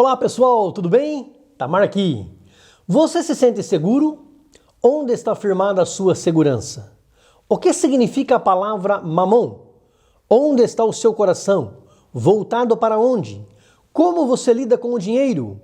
Olá pessoal, tudo bem? Tamar aqui. Você se sente seguro? Onde está firmada a sua segurança? O que significa a palavra mamon? Onde está o seu coração? Voltado para onde? Como você lida com o dinheiro?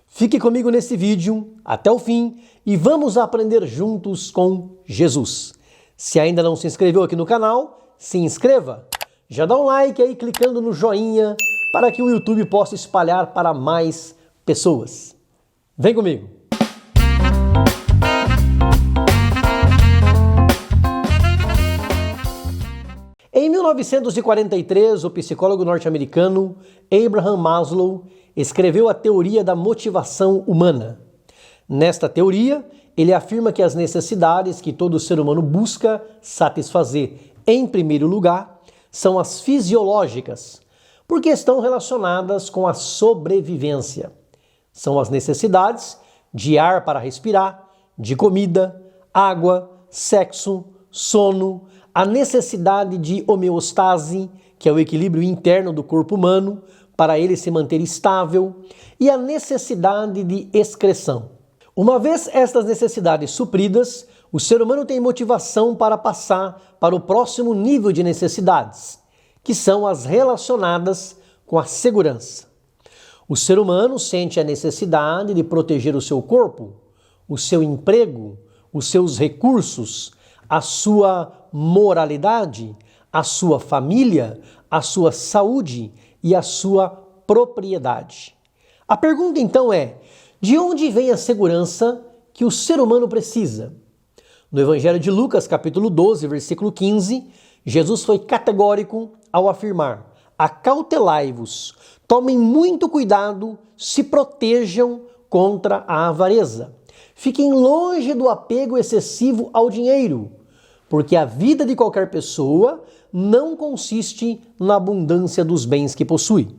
Fique comigo nesse vídeo até o fim e vamos aprender juntos com Jesus. Se ainda não se inscreveu aqui no canal, se inscreva. Já dá um like aí clicando no joinha para que o YouTube possa espalhar para mais pessoas. Vem comigo! Em 1943, o psicólogo norte-americano Abraham Maslow escreveu a teoria da motivação humana. Nesta teoria, ele afirma que as necessidades que todo ser humano busca satisfazer em primeiro lugar são as fisiológicas, porque estão relacionadas com a sobrevivência. São as necessidades de ar para respirar, de comida, água, sexo, sono, a necessidade de homeostase, que é o equilíbrio interno do corpo humano, para ele se manter estável, e a necessidade de excreção. Uma vez estas necessidades supridas, o ser humano tem motivação para passar para o próximo nível de necessidades, que são as relacionadas com a segurança. O ser humano sente a necessidade de proteger o seu corpo, o seu emprego, os seus recursos, a sua moralidade, a sua família, a sua saúde e a sua propriedade. A pergunta então é: de onde vem a segurança que o ser humano precisa? No Evangelho de Lucas, capítulo 12, versículo 15, Jesus foi categórico ao afirmar: acautelai-vos, tomem muito cuidado, se protejam contra a avareza. Fiquem longe do apego excessivo ao dinheiro, porque a vida de qualquer pessoa não consiste na abundância dos bens que possui.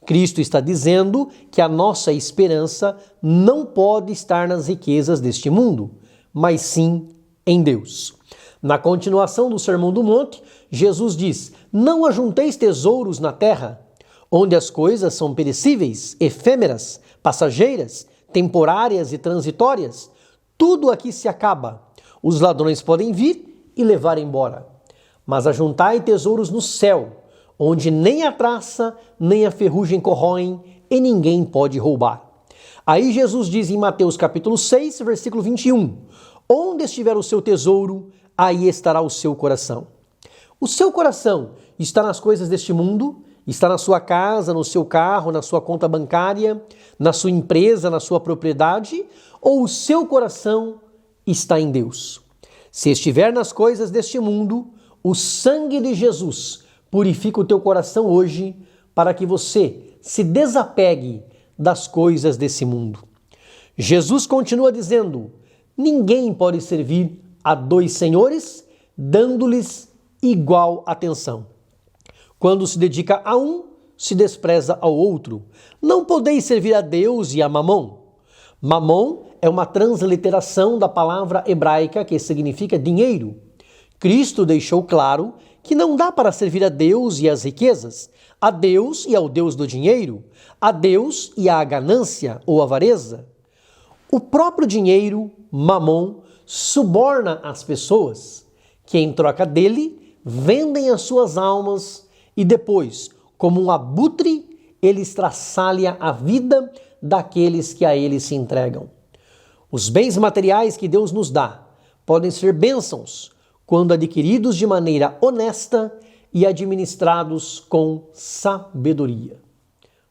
Cristo está dizendo que a nossa esperança não pode estar nas riquezas deste mundo, mas sim em Deus. Na continuação do Sermão do Monte, Jesus diz: não ajunteis tesouros na terra, onde as coisas são perecíveis, efêmeras, passageiras, temporárias e transitórias. Tudo aqui se acaba. Os ladrões podem vir e levar embora. Mas ajuntai tesouros no céu, onde nem a traça, nem a ferrugem corroem, e ninguém pode roubar. Aí Jesus diz em Mateus capítulo 6, versículo 21, onde estiver o seu tesouro, aí estará o seu coração. O seu coração está nas coisas deste mundo, está na sua casa, no seu carro, na sua conta bancária, na sua empresa, na sua propriedade, ou o seu coração está em Deus? Se estiver nas coisas deste mundo, o sangue de Jesus purifica o teu coração hoje para que você se desapegue das coisas desse mundo. Jesus continua dizendo: ninguém pode servir a dois senhores, dando-lhes igual atenção. Quando se dedica a um, se despreza ao outro. Não podeis servir a Deus e a Mamon. Mamon é uma transliteração da palavra hebraica que significa dinheiro. Cristo deixou claro que não dá para servir a Deus e as riquezas, a Deus e ao Deus do dinheiro, a Deus e à ganância ou avareza. O próprio dinheiro, Mamon, suborna as pessoas, que em troca dele vendem as suas almas e depois, como um abutre, ele estraçalha a vida daqueles que a ele se entregam. Os bens materiais que Deus nos dá podem ser bênçãos quando adquiridos de maneira honesta e administrados com sabedoria.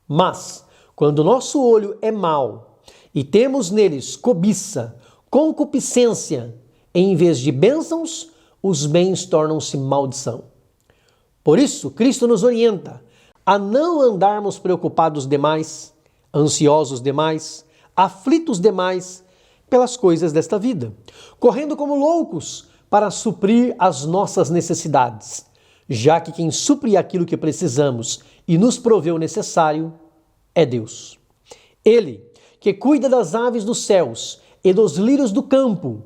Mas, quando nosso olho é mau e temos neles cobiça, concupiscência, em vez de bênçãos, os bens tornam-se maldição. Por isso, Cristo nos orienta a não andarmos preocupados demais, ansiosos demais, aflitos demais pelas coisas desta vida, correndo como loucos para suprir as nossas necessidades, já que quem supre aquilo que precisamos e nos provê o necessário é Deus. Ele, que cuida das aves dos céus e dos lírios do campo,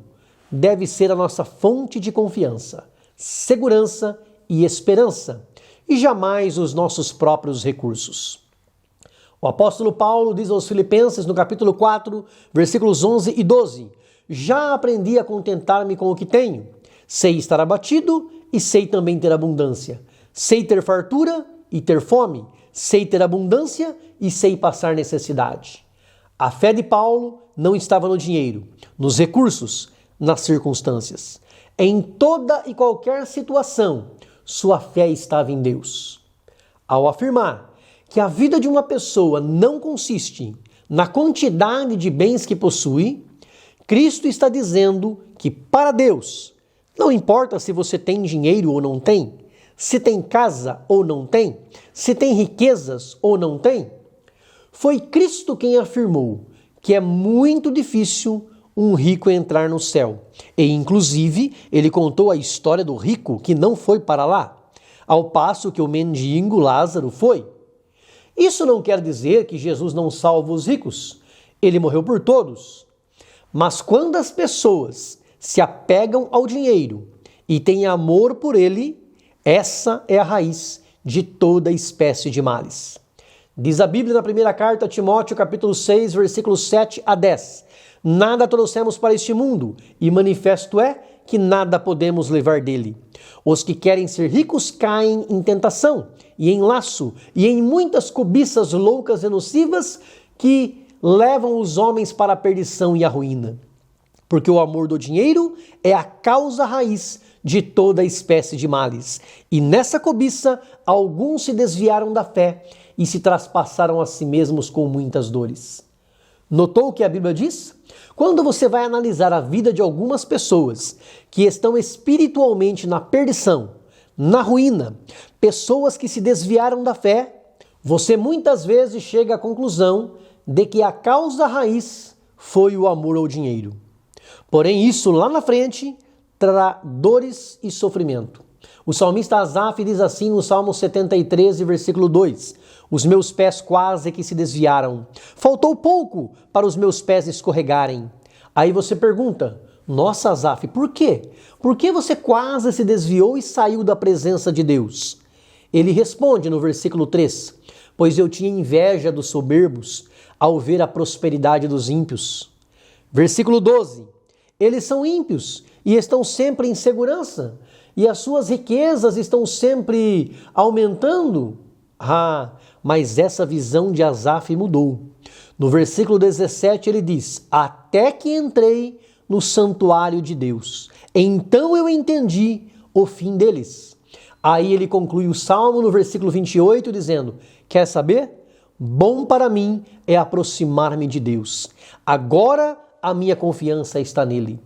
deve ser a nossa fonte de confiança, segurança e esperança, e jamais os nossos próprios recursos. O apóstolo Paulo diz aos Filipenses, no capítulo 4, versículos 11 e 12: já aprendi a contentar-me com o que tenho. Sei estar abatido e sei também ter abundância. Sei ter fartura e ter fome. Sei ter abundância e sei passar necessidade. A fé de Paulo não estava no dinheiro, nos recursos, nas circunstâncias. Em toda e qualquer situação, sua fé estava em Deus. Ao afirmar que a vida de uma pessoa não consiste na quantidade de bens que possui, Cristo está dizendo que para Deus, não importa se você tem dinheiro ou não tem, se tem casa ou não tem, se tem riquezas ou não tem. Foi Cristo quem afirmou que é muito difícil um rico entrar no céu. E, inclusive, ele contou a história do rico que não foi para lá, ao passo que o mendigo Lázaro foi. Isso não quer dizer que Jesus não salva os ricos. Ele morreu por todos. Mas quando as pessoas se apegam ao dinheiro e têm amor por ele, essa é a raiz de toda espécie de males. Diz a Bíblia na primeira carta a Timóteo, capítulo 6, versículos 7 a 10. Nada trouxemos para este mundo, e manifesto é que nada podemos levar dele. Os que querem ser ricos caem em tentação, e em laço, e em muitas cobiças loucas e nocivas que levam os homens para a perdição e a ruína. Porque o amor do dinheiro é a causa raiz de toda espécie de males. E nessa cobiça, alguns se desviaram da fé e se traspassaram a si mesmos com muitas dores. Notou o que a Bíblia diz? Quando você vai analisar a vida de algumas pessoas que estão espiritualmente na perdição, na ruína, pessoas que se desviaram da fé, você muitas vezes chega à conclusão de que a causa raiz foi o amor ao dinheiro. Porém, isso lá na frente trará dores e sofrimento. O salmista Asaf diz assim no Salmo 73, versículo 2: os meus pés quase que se desviaram. Faltou pouco para os meus pés escorregarem. Aí você pergunta: nossa, Asaf, por quê? Por que você quase se desviou e saiu da presença de Deus? Ele responde no versículo 3: pois eu tinha inveja dos soberbos ao ver a prosperidade dos ímpios. Versículo 12: eles são ímpios e estão sempre em segurança, e as suas riquezas estão sempre aumentando. Mas essa visão de Asaf mudou. No versículo 17 ele diz: até que entrei no santuário de Deus, então eu entendi o fim deles. Aí ele conclui o salmo no versículo 28 dizendo: quer saber? Bom para mim é aproximar-me de Deus. Agora a minha confiança está nele.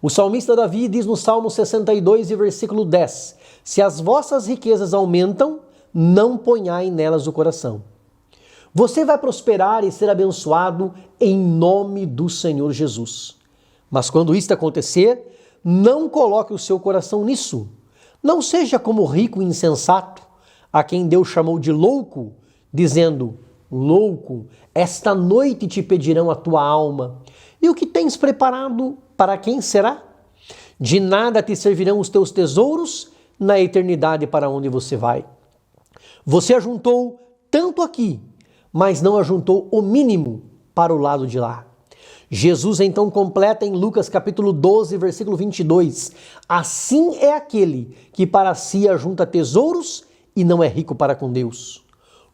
O salmista Davi diz no Salmo 62, versículo 10: se as vossas riquezas aumentam, não ponhai nelas o coração. Você vai prosperar e ser abençoado em nome do Senhor Jesus. Mas quando isto acontecer, não coloque o seu coração nisso. Não seja como o rico insensato, a quem Deus chamou de louco, dizendo: louco, esta noite te pedirão a tua alma. E o que tens preparado, para quem será? De nada te servirão os teus tesouros na eternidade para onde você vai. Você ajuntou tanto aqui, mas não ajuntou o mínimo para o lado de lá. Jesus então completa em Lucas capítulo 12, versículo 22. Assim é aquele que para si ajunta tesouros e não é rico para com Deus.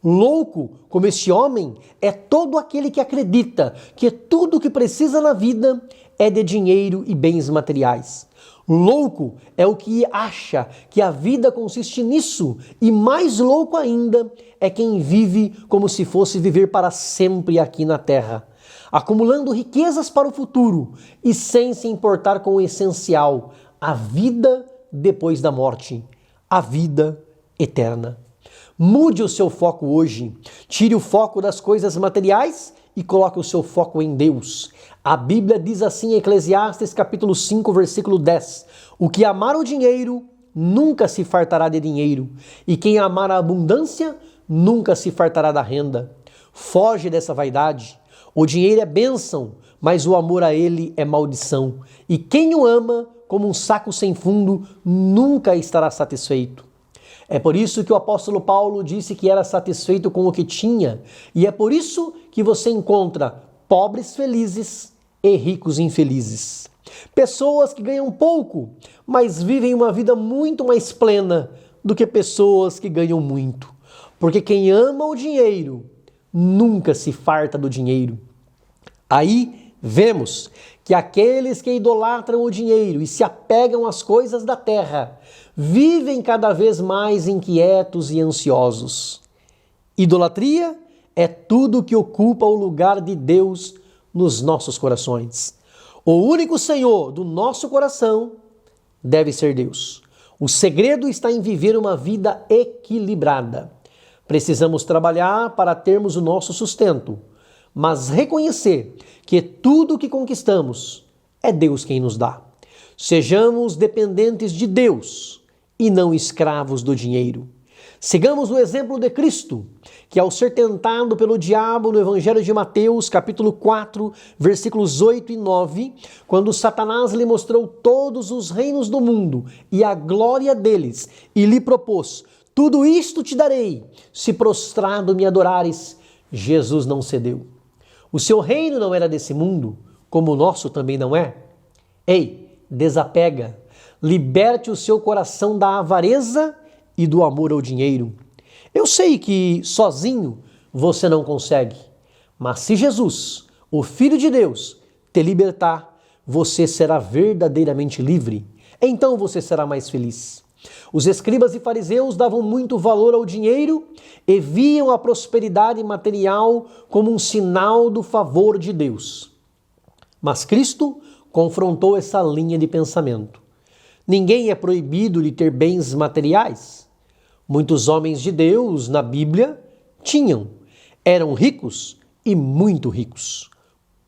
Louco como este homem é todo aquele que acredita que tudo o que precisa na vida é de dinheiro e bens materiais. Louco é o que acha que a vida consiste nisso, e mais louco ainda é quem vive como se fosse viver para sempre aqui na terra, acumulando riquezas para o futuro e sem se importar com o essencial, a vida depois da morte, a vida eterna. Mude o seu foco hoje, tire o foco das coisas materiais e coloque o seu foco em Deus. A Bíblia diz assim em Eclesiastes capítulo 5, versículo 10: o que amar o dinheiro nunca se fartará de dinheiro, e quem amar a abundância nunca se fartará da renda. Foge dessa vaidade. O dinheiro é bênção, mas o amor a ele é maldição. E quem o ama, como um saco sem fundo, nunca estará satisfeito. É por isso que o apóstolo Paulo disse que era satisfeito com o que tinha, e é por isso que você encontra pobres felizes e ricos infelizes. Pessoas que ganham pouco, mas vivem uma vida muito mais plena do que pessoas que ganham muito. Porque quem ama o dinheiro nunca se farta do dinheiro. Aí vemos que aqueles que idolatram o dinheiro e se apegam às coisas da terra vivem cada vez mais inquietos e ansiosos. Idolatria é tudo que ocupa o lugar de Deus nos nossos corações. O único Senhor do nosso coração deve ser Deus. O segredo está em viver uma vida equilibrada. Precisamos trabalhar para termos o nosso sustento, mas reconhecer que tudo o que conquistamos é Deus quem nos dá. Sejamos dependentes de Deus e não escravos do dinheiro. Sigamos o exemplo de Cristo, que ao ser tentado pelo diabo no Evangelho de Mateus, capítulo 4, versículos 8 e 9, quando Satanás lhe mostrou todos os reinos do mundo e a glória deles, e lhe propôs: tudo isto te darei, se prostrado me adorares, Jesus não cedeu. O seu reino não era desse mundo, como o nosso também não é. Ei, desapega, liberte o seu coração da avareza e do amor ao dinheiro. Eu sei que sozinho você não consegue, mas se Jesus, o Filho de Deus, te libertar, você será verdadeiramente livre. Então você será mais feliz. Os escribas e fariseus davam muito valor ao dinheiro e viam a prosperidade material como um sinal do favor de Deus. Mas Cristo confrontou essa linha de pensamento. Ninguém é proibido de ter bens materiais. Muitos homens de Deus na Bíblia eram ricos e muito ricos.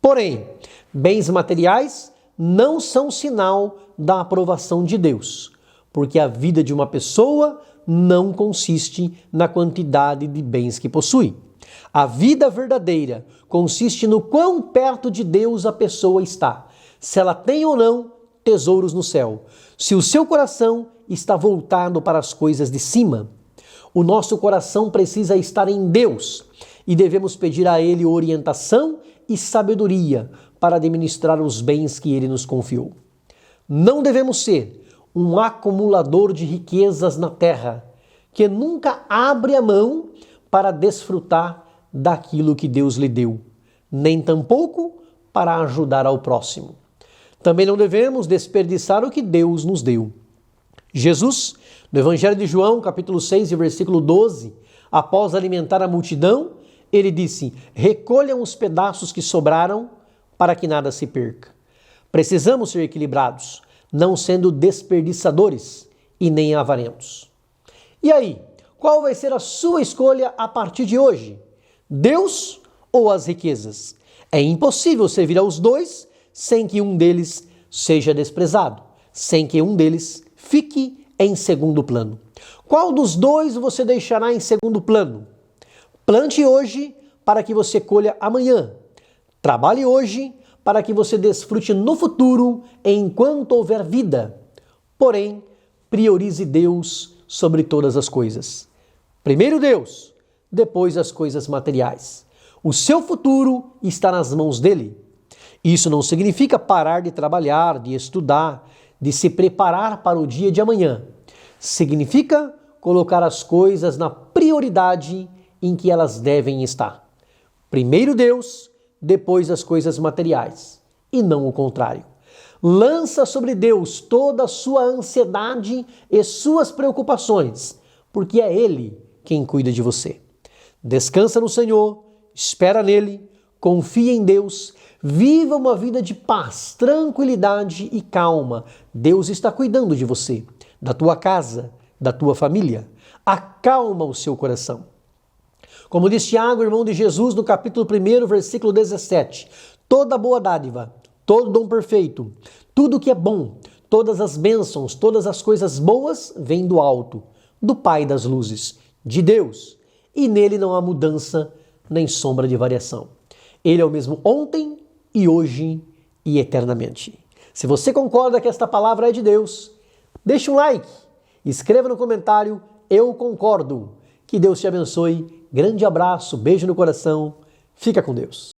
Porém, bens materiais não são sinal da aprovação de Deus, porque a vida de uma pessoa não consiste na quantidade de bens que possui. A vida verdadeira consiste no quão perto de Deus a pessoa está, se ela tem ou não tesouros no céu, se o seu coração está voltado para as coisas de cima. O nosso coração precisa estar em Deus e devemos pedir a Ele orientação e sabedoria para administrar os bens que Ele nos confiou. Não devemos ser um acumulador de riquezas na terra, que nunca abre a mão para desfrutar daquilo que Deus lhe deu, nem tampouco para ajudar ao próximo. Também não devemos desperdiçar o que Deus nos deu. Jesus, no Evangelho de João, capítulo 6, versículo 12, após alimentar a multidão, ele disse: recolham os pedaços que sobraram para que nada se perca. Precisamos ser equilibrados, não sendo desperdiçadores e nem avarentos. E aí, qual vai ser a sua escolha a partir de hoje? Deus ou as riquezas? É impossível servir aos dois sem que um deles seja desprezado, sem que um deles fique em segundo plano. Qual dos dois você deixará em segundo plano? Plante hoje para que você colha amanhã. Trabalhe hoje para que você desfrute no futuro enquanto houver vida. Porém, priorize Deus sobre todas as coisas. Primeiro Deus, depois as coisas materiais. O seu futuro está nas mãos dele. Isso não significa parar de trabalhar, de estudar, de se preparar para o dia de amanhã. Significa colocar as coisas na prioridade em que elas devem estar. Primeiro Deus, depois as coisas materiais, e não o contrário. Lança sobre Deus toda a sua ansiedade e suas preocupações, porque é Ele quem cuida de você. Descansa no Senhor, espera nele, confia em Deus, viva uma vida de paz, tranquilidade e calma. Deus está cuidando de você, da tua casa, da tua família. Acalma o seu coração. Como diz Tiago, irmão de Jesus, no capítulo 1, versículo 17, toda boa dádiva, todo dom perfeito, tudo que é bom, todas as bênçãos, todas as coisas boas vêm do alto, do Pai das luzes, de Deus, e nele não há mudança nem sombra de variação. Ele é o mesmo ontem e hoje e eternamente. Se você concorda que esta palavra é de Deus, deixe um like, escreva no comentário eu concordo. Que Deus te abençoe. Grande abraço, beijo no coração. Fica com Deus.